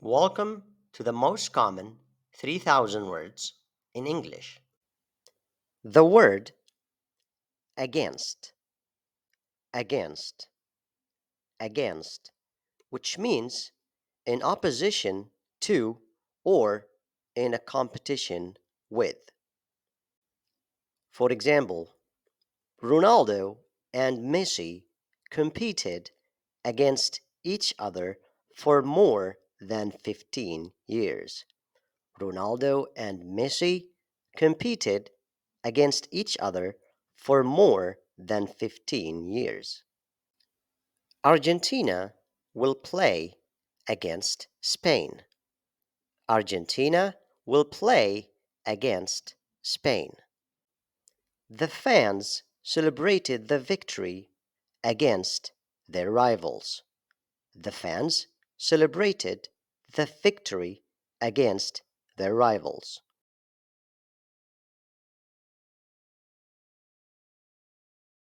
Welcome to the most common 3,000 words in English. The word against, against, against, which means in opposition to or in a competition with. For example, Ronaldo and Messi competed against each other for more than 15 years. Ronaldo and Messi competed against each other for more than 15 years. Argentina will play against Spain. Argentina will play against Spain. The fans celebrated the victory against their rivals. The fans celebrated the victory against their rivals.